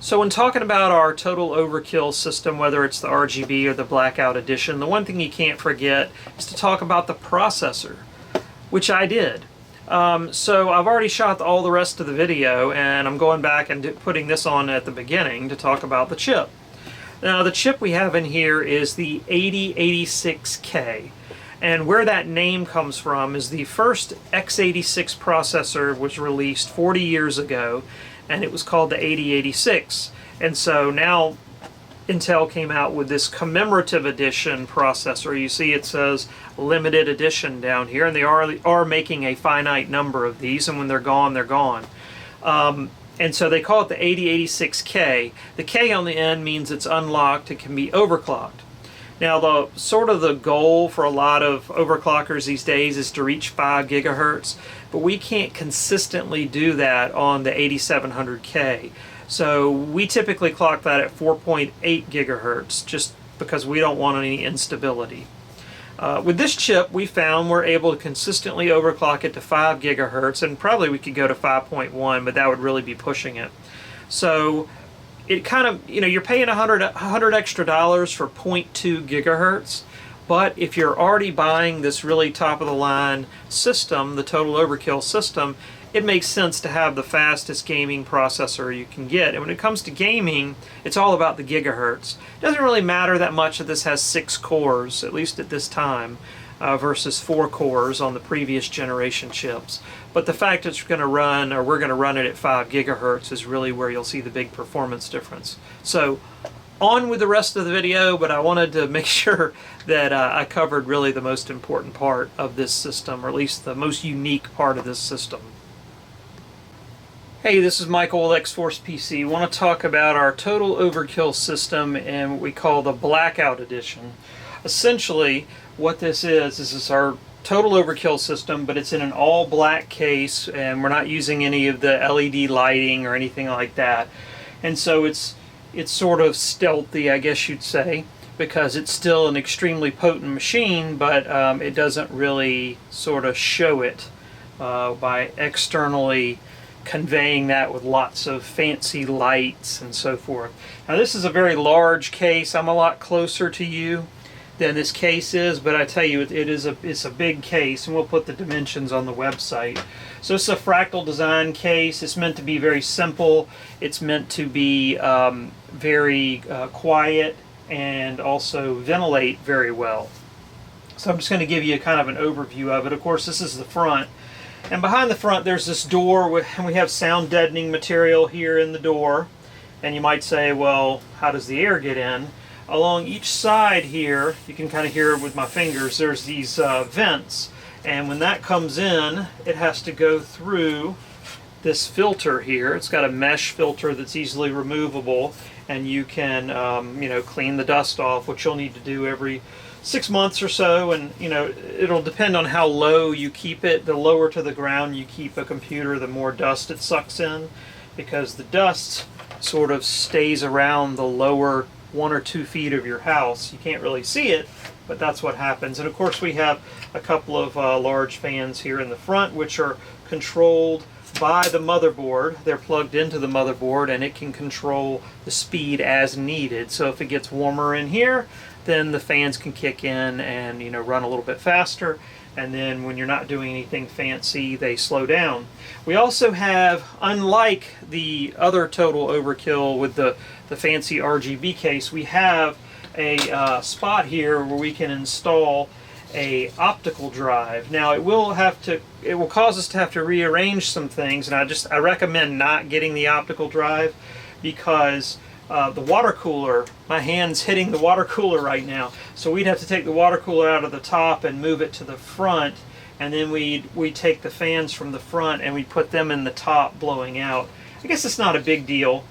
So when talking about our Total Overkill system, whether it's the RGB or the Blackout edition, the one thing you can't forget is to talk about the processor, which I did. So I've already shot all the rest of the video, and I'm going back and putting this on at the beginning to talk about the chip. Now the chip we have in here is the 8086K. And where that name comes from is the first x86 processor was released 40 years ago, and it was called the 8086. And so now Intel came out with this commemorative edition processor. You see it says limited edition down here, and they are making a finite number of these, and when they're gone, they're gone. And so they call it the 8086K. The K on the end means it's unlocked, it can be overclocked. Now the goal for a lot of overclockers these days is to reach 5 gigahertz, but we can't consistently do that on the 8700K. So we typically clock that at 4.8 gigahertz just because we don't want any instability. With this chip, we found we're able to consistently overclock it to 5 gigahertz, and probably we could go to 5.1, but that would really be pushing it. So it kind of, you're paying $100 extra for 0.2 gigahertz, but if you're already buying this really top-of-the-line system, the Total Overkill system, it makes sense to have the fastest gaming processor you can get. And when it comes to gaming, it's all about the gigahertz. It doesn't really matter that much that this has 6 cores, at least at this time, versus 4 cores on the previous generation chips. But the fact that it's going to run, or we're going to run it at 5 gigahertz is really where you'll see the big performance difference. So on with the rest of the video, but I wanted to make sure that I covered really the most important part of this system, or at least the most unique part of this system. Hey, this is Michael with XForcePC. I want to talk about our Total Overkill system and what we call the Blackout edition. Essentially, what this is our Total Overkill system, but it's in an all black case, and we're not using any of the LED lighting or anything like that. And so it's sort of stealthy, I guess you'd say, because it's still an extremely potent machine, but it doesn't really sort of show it by externally conveying that with lots of fancy lights and so forth. Now this is a very large case. I'm a lot closer to you than this case is, but I tell you, it's a big case, and we'll put the dimensions on the website. So it's a fractal design case. It's meant to be very simple. It's meant to be very quiet and also ventilate very well. So I'm just going to give you kind of an overview of it. Of course, this is the front. And behind the front there's this door, and we have sound deadening material here in the door. And you might say, well, how does the air get in? Along each side here, you can kind of hear it with my fingers, there's these vents. And when that comes in, it has to go through this filter here. It's got a mesh filter that's easily removable, and you can clean the dust off, which you'll need to do every 6 months or so. And it'll depend on how low you keep it. The lower to the ground you keep a computer, the more dust it sucks in, because the dust sort of stays around the lower 1 or 2 feet of your house. You can't really see it, but that's what happens. And of course we have a couple of large fans here in the front, which are controlled by the motherboard. They're plugged into the motherboard, and it can control the speed as needed. So if it gets warmer in here, then the fans can kick in and run a little bit faster. And then when you're not doing anything fancy, they slow down. We also have, unlike the other Total Overkill with the fancy RGB case, we have a spot here where we can install a optical drive. Now it will cause us to have to rearrange some things, and I recommend not getting the optical drive, because the water cooler, my hand's hitting the water cooler right now, so we'd have to take the water cooler out of the top and move it to the front, and then we'd take the fans from the front and we'd put them in the top blowing out. I guess it's not a big deal.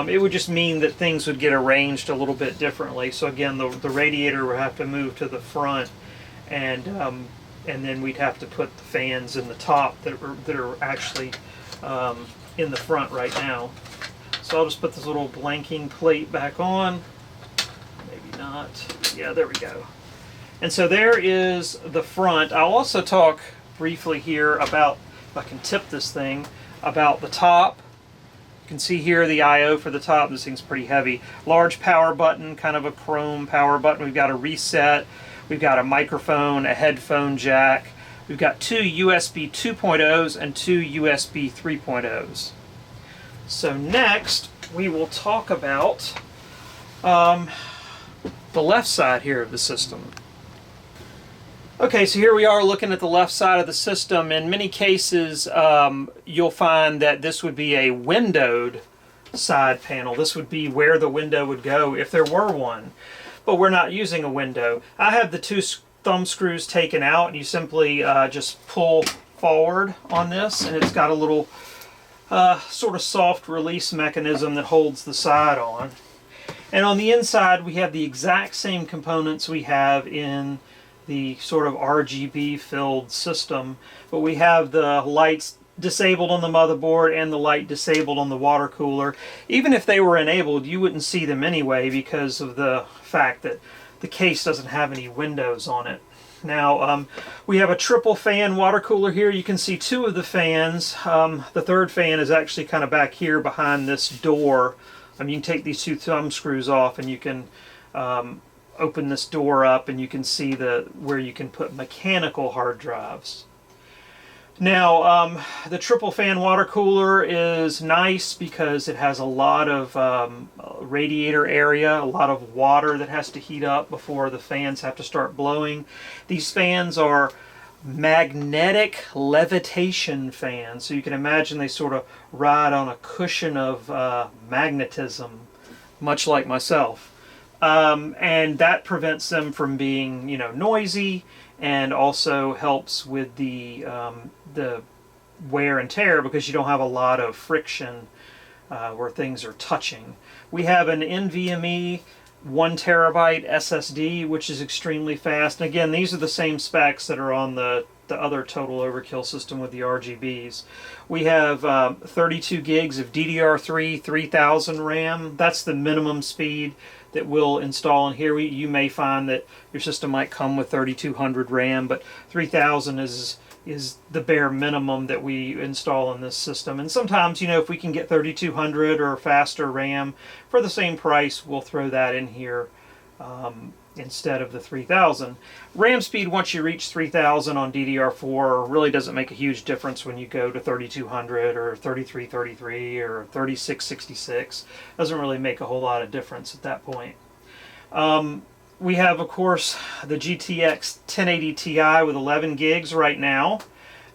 It would just mean that things would get arranged a little bit differently. So again, the radiator would have to move to the front, and then we'd have to put the fans in the top that are actually in the front right now. So I'll just put this little blanking plate back on. Maybe not. Yeah, there we go. And so there is the front. I'll also talk briefly here about, if I can tip this thing, about the top. You can see here the I/O for the top. This thing's pretty heavy. Large power button, kind of a chrome power button. We've got a reset. We've got a microphone, a headphone jack. We've got two USB 2.0s and two USB 3.0s. So next, we will talk about the left side here of the system. Okay, so here we are looking at the left side of the system. In many cases, you'll find that this would be a windowed side panel. This would be where the window would go if there were one. But we're not using a window. I have the two thumb screws taken out, and you simply just pull forward on this, and it's got a little sort of soft release mechanism that holds the side on. And on the inside, we have the exact same components we have in the sort of RGB filled system, but we have the lights disabled on the motherboard and the light disabled on the water cooler. Even if they were enabled, you wouldn't see them anyway because of the fact that the case doesn't have any windows on it. Now, we have a triple fan water cooler here. You can see two of the fans. The third fan is actually kind of back here behind this door. You can take these two thumb screws off and you can open this door up, and you can see where you can put mechanical hard drives. Now, the triple fan water cooler is nice because it has a lot of radiator area, a lot of water that has to heat up before the fans have to start blowing. These fans are magnetic levitation fans, so you can imagine they sort of ride on a cushion of magnetism, much like myself. And that prevents them from being, noisy, and also helps with the wear and tear because you don't have a lot of friction where things are touching. We have an NVMe 1 terabyte SSD, which is extremely fast. And again, these are the same specs that are on the other Total Overkill system with the RGBs. We have 32 gigs of DDR3 3000 RAM. That's the minimum speed that we'll install in here. You may find that your system might come with 3200 RAM, but 3000 is the bare minimum that we install in this system. And sometimes, if we can get 3200 or faster RAM for the same price, we'll throw that in here instead of the 3000. RAM speed, once you reach 3000 on DDR4, really doesn't make a huge difference when you go to 3200 or 3333 or 3666. Doesn't really make a whole lot of difference at that point. We have, of course, the GTX 1080 Ti with 11 gigs right now.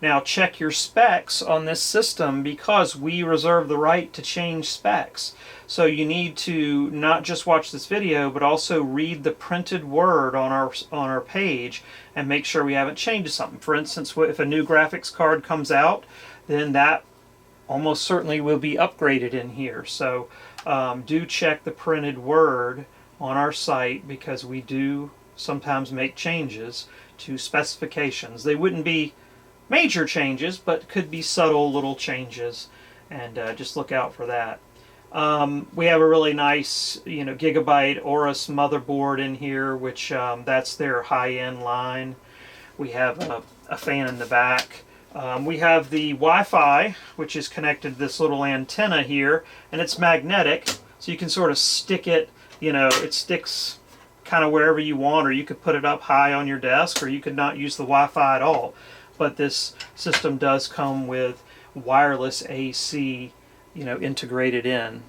Now check your specs on this system because we reserve the right to change specs. So you need to not just watch this video, but also read the printed word on our page and make sure we haven't changed something. For instance, if a new graphics card comes out, then that almost certainly will be upgraded in here. So do check the printed word on our site because we do sometimes make changes to specifications. They wouldn't be major changes, but could be subtle little changes, and just look out for that. We have a really nice, Gigabyte Aorus motherboard in here, which that's their high-end line. We have a fan in the back. We have the Wi-Fi, which is connected to this little antenna here, and it's magnetic, so you can sort of stick it, it sticks kind of wherever you want, or you could put it up high on your desk, or you could not use the Wi-Fi at all. But this system does come with wireless AC, integrated in.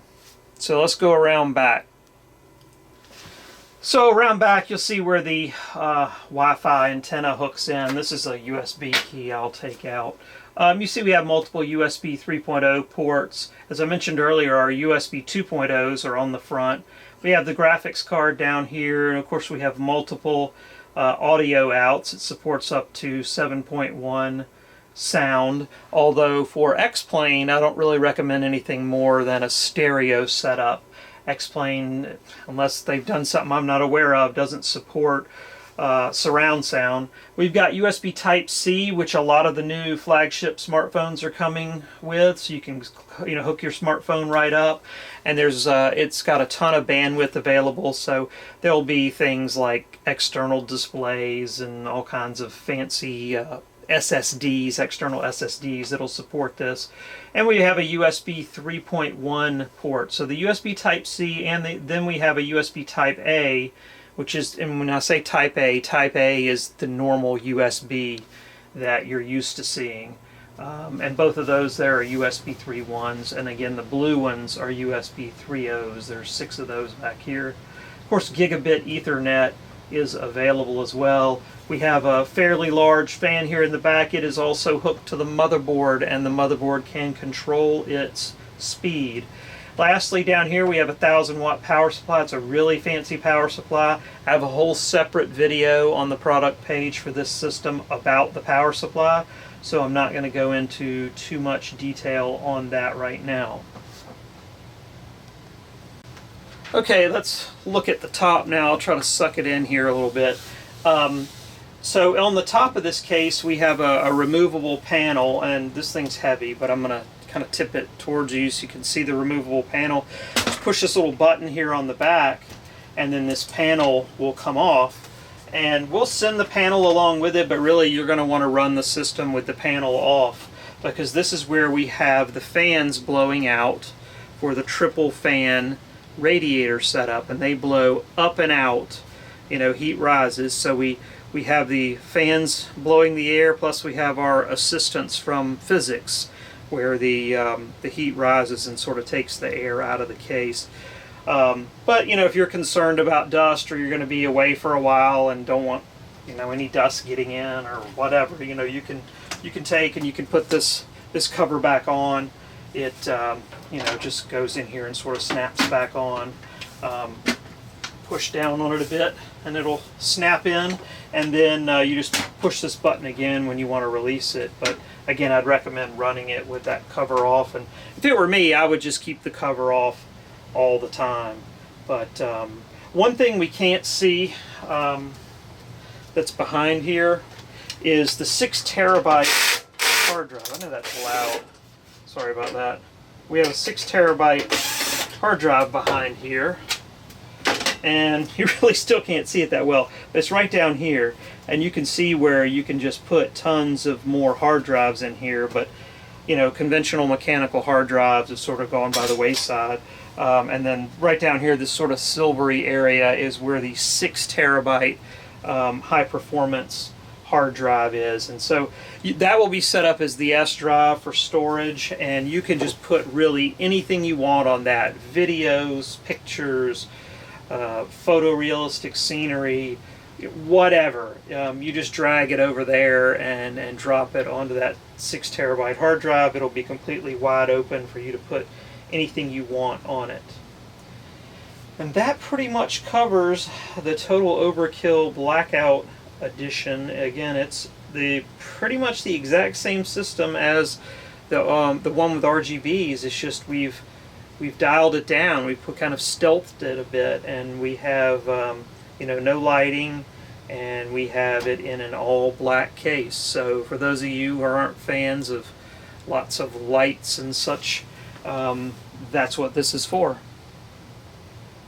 So let's go around back. So around back, you'll see where the Wi-Fi antenna hooks in. This is a USB key I'll take out. You see we have multiple USB 3.0 ports. As I mentioned earlier, our USB 2.0s are on the front. We have the graphics card down here, and of course we have multiple audio outs. It supports up to 7.1 sound, although for X-Plane I don't really recommend anything more than a stereo setup. X-Plane, unless they've done something I'm not aware of, doesn't support surround sound. We've got USB Type-C, which a lot of the new flagship smartphones are coming with, so you can hook your smartphone right up, and it's got a ton of bandwidth available, so there'll be things like external displays and all kinds of fancy SSDs, external SSDs that'll support this. And we have a USB 3.1 port. So the USB Type-C, and then we have a USB Type-A, which is, and when I say Type-A is the normal USB that you're used to seeing. And both of those there are USB 3.1s, and again the blue ones are USB 3.0s. There's 6 of those back here. Of course, gigabit Ethernet is available as well. We have a fairly large fan here in the back. It is also hooked to the motherboard, and the motherboard can control its speed. Lastly, down here we have a 1,000-watt power supply. It's a really fancy power supply. I have a whole separate video on the product page for this system about the power supply, so I'm not going to go into too much detail on that right now. Okay, let's look at the top now. I'll try to suck it in here a little bit. So on the top of this case we have a removable panel, and this thing's heavy, but I'm going to kind of tip it towards you so you can see the removable panel. Just push this little button here on the back, and then this panel will come off, and we'll send the panel along with it, but really you're going to want to run the system with the panel off, because this is where we have the fans blowing out for the triple fan radiator setup, and they blow up and out, you know, heat rises. So we have the fans blowing the air, plus we have our assistance from physics where the heat rises and sort of takes the air out of the case. But you know, if you're concerned about dust, or you're going to be away for a while and don't want, you know, any dust getting in or whatever, you know, you can take and you can put this cover back on. It you know, just goes in here and sort of snaps back on. Push down on it a bit and it'll snap in, and then you just push this button again when you want to release it. But again, I'd recommend running it with that cover off, and if it were me, I would just keep the cover off all the time. But one thing we can't see that's behind here is the 6 terabyte hard drive. I know that's loud. Sorry about that. We have a 6 terabyte hard drive behind here, and you really still can't see it that well, but it's right down here, and you can see where you can just put tons of more hard drives in here. But you know, conventional mechanical hard drives have sort of gone by the wayside. And then right down here, this sort of silvery area is where the 6 terabyte high performance hard drive is, and so that will be set up as the S drive for storage, and you can just put really anything you want on that: videos, pictures, photorealistic scenery, whatever. You just drag it over there and drop it onto that 6 terabyte hard drive. It'll be completely wide open for you to put anything you want on it. And that pretty much covers the Total Overkill Blackout edition. Again, it's pretty much the exact same system as the one with RGBs. It's just we've dialed it down. We've kind of stealthed it a bit, and we have you know, no lighting, and we have it in an all black case. So for those of you who aren't fans of lots of lights and such, that's what this is for.